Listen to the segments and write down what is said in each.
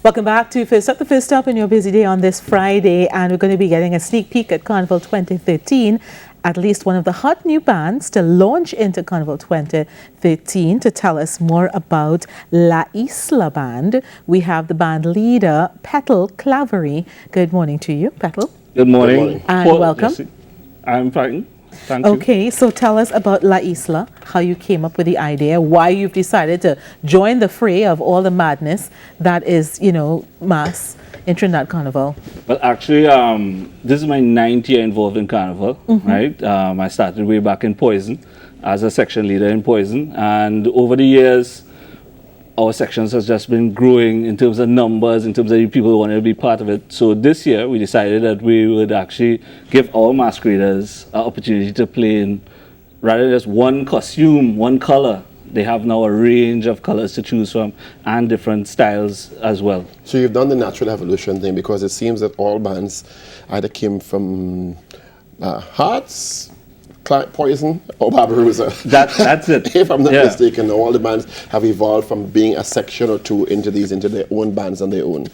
Welcome back to First Up, the first stop in your busy day on this Friday, and we're going to be getting a sneak peek at Carnival 2013. At least one of the hot new bands to launch into Carnival 2013. To tell us more about La Isla Band, we have the band leader, Petle Claverie. Good morning to you, Petle. Good morning. And welcome. Jessie. I'm fine. Thank you. Okay, so tell us about La Isla, how you came up with the idea, why you've decided to join the fray of all the madness that is, mass in Trinidad Carnival. Well, actually, this is my 9th year involved in Carnival, right? I started way back in Poison as a section leader in Poison, and over the years, our sections has just been growing in terms of numbers, in terms of people who wanted to be part of it. So this year, we decided that we would actually give our masqueraders an opportunity to play in, rather than just one costume, one color. They have now a range of colors to choose from and different styles as well. So you've done the natural evolution thing, because it seems that all bands either came from Hearts, Poison, or Barbarossa. That's it. If I'm not mistaken, all the bands have evolved from being a section or two into their own bands on their own.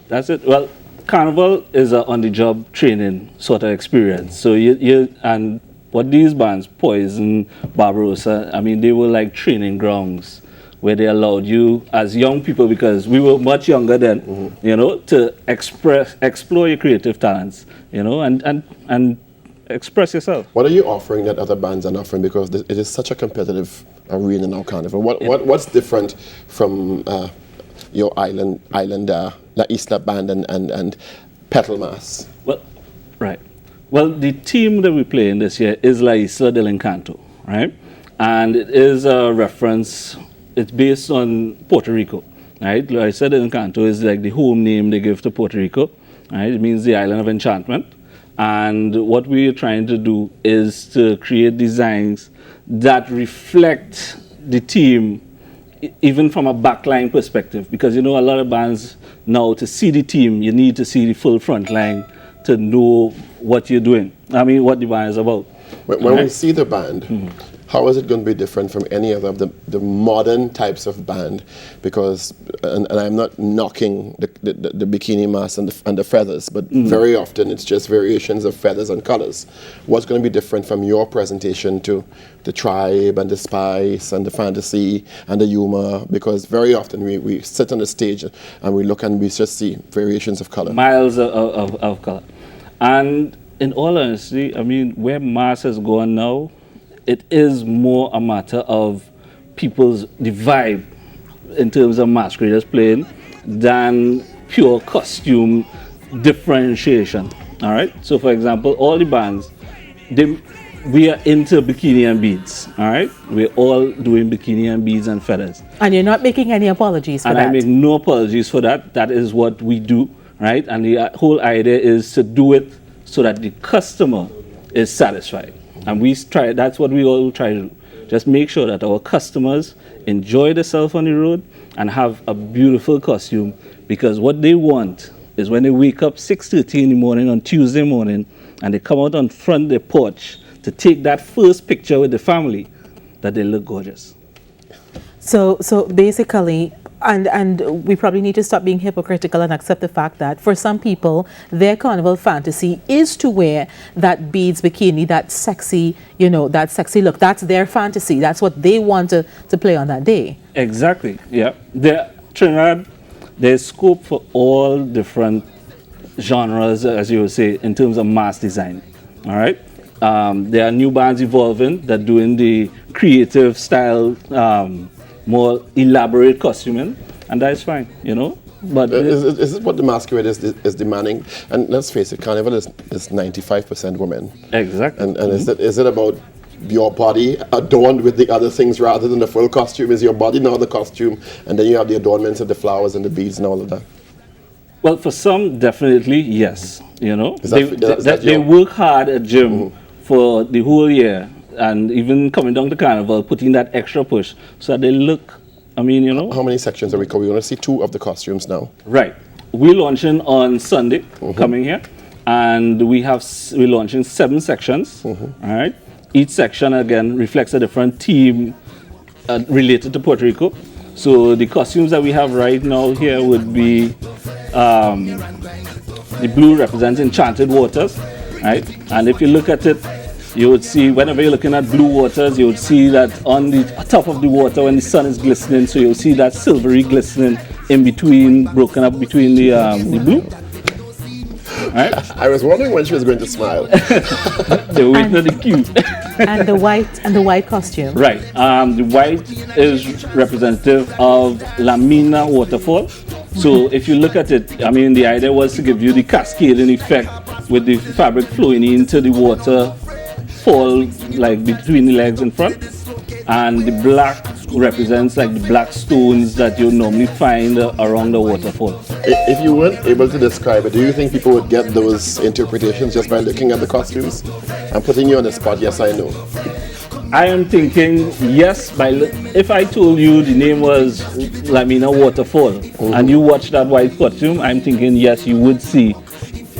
That's it. Well, Carnival is an on-the-job training sort of experience. So and what these bands, Poison, Barbarossa, I mean, they were like training grounds where they allowed you as young people, because we were much younger then, to explore your creative talents, and express yourself. What are you offering that other bands are offering? Because it is such a competitive arena now, Carnival. What's different from your island La Isla band and Petlemas? Well, right. Well, the team that we play in this year is La Isla del Encanto, right? And it is a reference, it's based on Puerto Rico, right? La Isla del Encanto is like the home name they give to Puerto Rico, right? It means the island of enchantment. And what we're trying to do is to create designs that reflect the team, even from a backline perspective. Because a lot of bands now, to see the team, you need to see the full front line to know what you're doing. I mean, what the band is about. When we see the band, how is it going to be different from any other of the modern types of band? Because, and I'm not knocking the bikini mask and the feathers, but very often it's just variations of feathers and colors. What's going to be different from your presentation to the tribe and the spice and the fantasy and the humor? Because very often we sit on the stage and we look and we just see variations of color. Miles of color. And in all honesty, I mean, where mass has gone now, it is more a matter of the vibe in terms of masqueraders playing than pure costume differentiation. All right. So, for example, all the bands, we are into bikini and beads. All right. We're all doing bikini and beads and feathers. And you're not making any apologies for that. And I make no apologies for that. That is what we do. Right. And the whole idea is to do it so that the customer is satisfied. And that's what we all try to do. Just make sure that our customers enjoy themselves on the road and have a beautiful costume, because what they want is when they wake up 6:30 in the morning on Tuesday morning and they come out on front of their porch to take that first picture with the family, that they look gorgeous. So basically, and we probably need to stop being hypocritical and accept the fact that for some people, their carnival fantasy is to wear that beads bikini, that sexy, that sexy look. That's their fantasy. That's what they want to play on that day. Exactly. Yeah. Trinidad, there's scope for all different genres, as you would say, in terms of mass design. All right. There are new bands evolving that doing the creative style, more elaborate costuming, and that's fine, But is it what the masquerade is demanding? And let's face it, Carnival is 95% women. Exactly. And is it about your body adorned with the other things rather than the full costume? Is your body now the costume, and then you have the adornments of the flowers and the beads and all of that? Well, for some, definitely yes. They work hard at gym for the whole year. And even coming down to Carnival, putting that extra push so that they look, How many sections are we covering? We want to see 2 of the costumes now. Right. We're launching on Sunday, coming here. And we're launching 7 sections. All right. Each section, again, reflects a different theme related to Puerto Rico. So the costumes that we have right now here would be the blue represents enchanted waters, right? And if you look at it, you would see, whenever you're looking at blue waters, you would see that on the top of the water when the sun is glistening, so you'll see that silvery glistening in between, broken up between the blue. Right? I was wondering when she was going to smile. They were waiting on the cue. And the white costume. Right. The white is representative of Lamina waterfall. So if you look at it, I mean, the idea was to give you the cascading effect with the fabric flowing into the water fall like between the legs in front. And the black represents like the black stones that you normally find around the waterfall. If you weren't able to describe it, do you think people would get those interpretations just by looking at the costumes? I'm putting you on the spot, yes, I know. I am thinking, yes, if I told you the name was Lamina Waterfall and you watch that white costume, I'm thinking, yes, you would see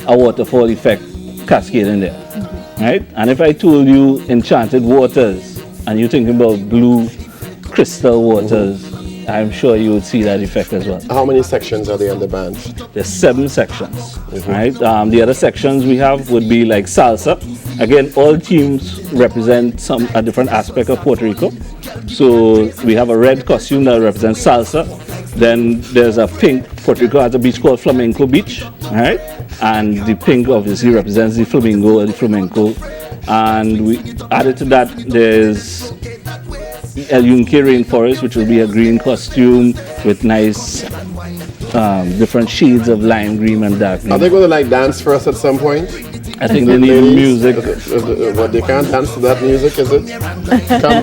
a waterfall effect cascading there. Right? And if I told you Enchanted Waters and you're thinking about blue crystal waters, I'm sure you would see that effect as well. How many sections are there in the band? There's 7 sections, right? The other sections we have would be like salsa. Again, all teams represent a different aspect of Puerto Rico. So we have a red costume that represents salsa. Then there's a pink. Puerto Rico has a beach called Flamenco Beach, right? And the pink obviously represents the flamingo or the flamenco. And we added to that, there's El Yunque Rainforest, which will be a green costume with nice different shades of lime green and dark green. Are they going to like dance for us at some point? I think they need music. But they can't dance to that music, is it?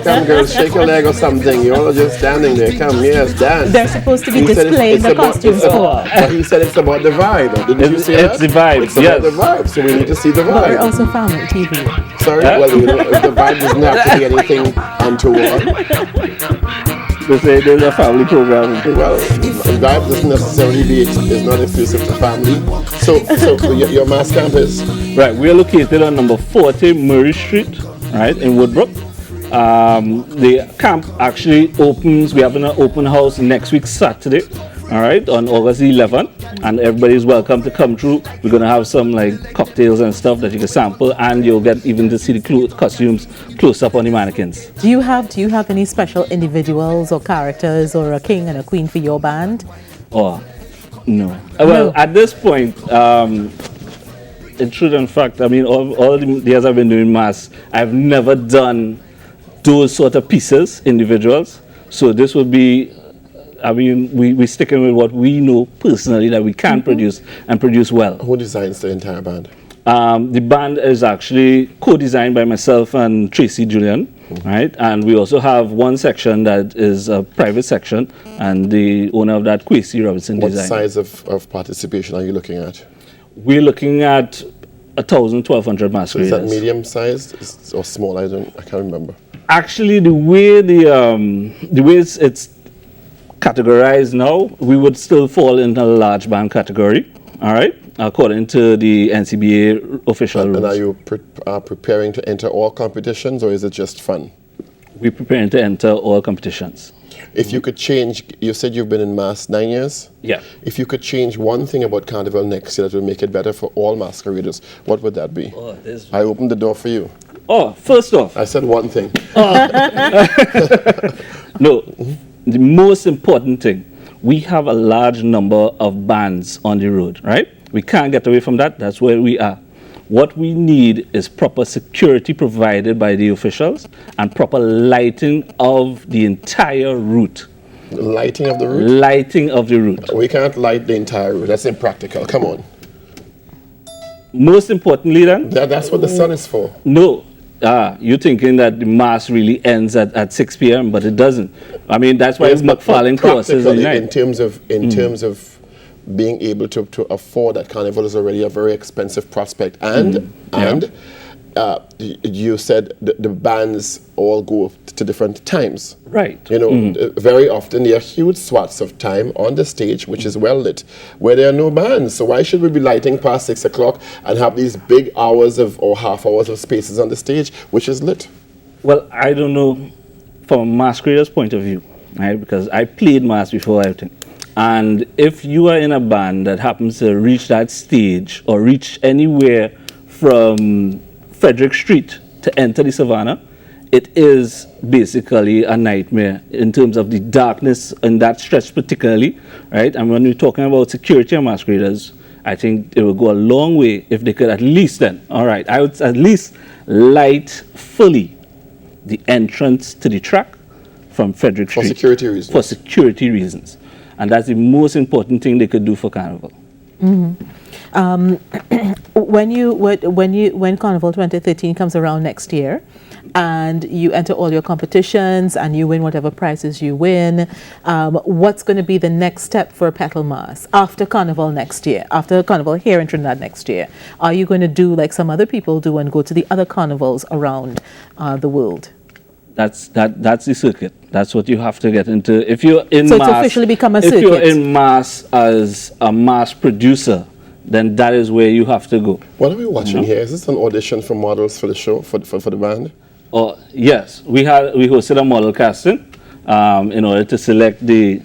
Come, girls, shake your leg or something. You're all just standing there. Come, yes, dance. They're supposed to be He said displaying the costumes for. But he said it's about the vibe. Didn't you see that? It's the vibe, It's about the vibe, so we need to see the But we're vibe. also family TV. Sorry? Well, the vibe doesn't have to be anything untoward. They say there's a family program. Well, vibe doesn't necessarily is not exclusive to family. So your mass camp is? Right, we are located on number 40 Murray Street, right, in Woodbrook. The camp actually opens, we have an open house next week Saturday, all right, on August 11th, and everybody's welcome to come through. We're going to have some like cocktails and stuff that you can sample, and you'll get even to see the costumes close up on the mannequins. Do you have any special individuals or characters or a king and a queen for your band? Oh, no. Well, at this point, in truth and fact, I mean, all the years I've been doing mass, I've never done those sort of pieces, individuals. So this would be, I mean, we're sticking with what we know personally that we can produce and produce well. Who designs the entire band? The band is actually co-designed by myself and Tracy Julian, right? And we also have one section that is a private section, and the owner of that, Quasi Robinson What Design. size of participation are you looking at? We're looking at 1,000, 1,200 masqueraders. Is that medium sized or small? I can't remember. Actually, the way it's categorized now, we would still fall in a large band category, all right, according to the NCBA official rules. And are you preparing to enter all competitions, or is it just fun? We're preparing to enter all competitions. If you could change, you said you've been in mass 9 years? Yeah. If you could change one thing about Carnival next year that would make it better for all masqueraders, what would that be? Oh, there's... I opened the door for you. Oh, first off. I said one thing. No, the most important thing, we have a large number of bands on the road, right? We can't get away from that. That's where we are. What we need is proper security provided by the officials and proper lighting of the entire route. Lighting of the route? Lighting of the route. We can't light the entire route. That's impractical. Come on. Most importantly then? That's what the sun is for. No. You're thinking that the mass really ends at 6 p.m., but it doesn't. I mean, that's why McFarlane crosses at night. In terms of being able to afford that, Carnival is already a very expensive prospect. And you said the bands all go to different times. Right. You know, very often there are huge swaths of time on the stage, which is well lit, where there are no bands. So why should we be lighting past 6 o'clock and have these big hours or half hours of spaces on the stage, which is lit? Well, I don't know from a masquerader's point of view, right? Because I played mass before everything. And if you are in a band that happens to reach that stage or reach anywhere from Frederick Street to enter the Savannah, it is basically a nightmare in terms of the darkness in that stretch particularly, right? And when we're talking about security and masqueraders, I think it would go a long way if they could at least then, all right, I would at least light fully the entrance to the track from Frederick Street. For security reasons. For security reasons. And that's the most important thing they could do for Carnival. When Carnival 2013 comes around next year, and you enter all your competitions and you win whatever prizes you win, what's going to be the next step for Petlemas after Carnival next year, after Carnival here in Trinidad next year? Are you going to do like some other people do and go to the other carnivals around the world? That's the circuit. That's what you have to get into. If you're in so mass, to officially become a circuit. If you're in mass as a mass producer, then that is where you have to go. What are we watching here? Is this an audition for models for the show, for the band? Oh, yes. We hosted a model casting in order to select the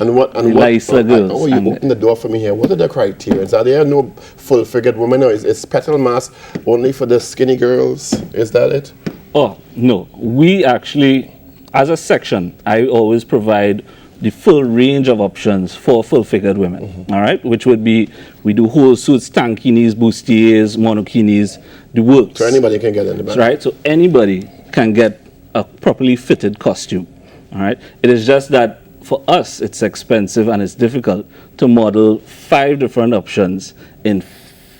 Isla girls. Oh, you opened the door for me here. What are the criteria? Are there no full-figured women, or is Petlemas only for the skinny girls? Is that it? Oh, no. We actually, as a section, I always provide the full range of options for full-figured women, all right? Which would be, we do whole suits, tankinis, bustiers, monokinis, the works. So anybody can get in the band. Right? So anybody can get a properly fitted costume, all right? It is just that for us, it's expensive and it's difficult to model 5 different options in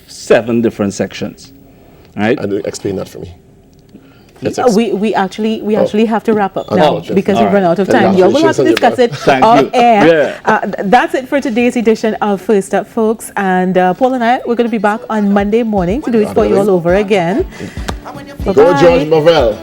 7 different sections, all right? And explain that for me. We actually have to wrap up now because we've run out of time. You will have to discuss it off air. That's it for today's edition of First Up, folks. And Paul and I, we're going to be back on Monday morning to do it for you all over again. Bye-bye. Go George Marvell.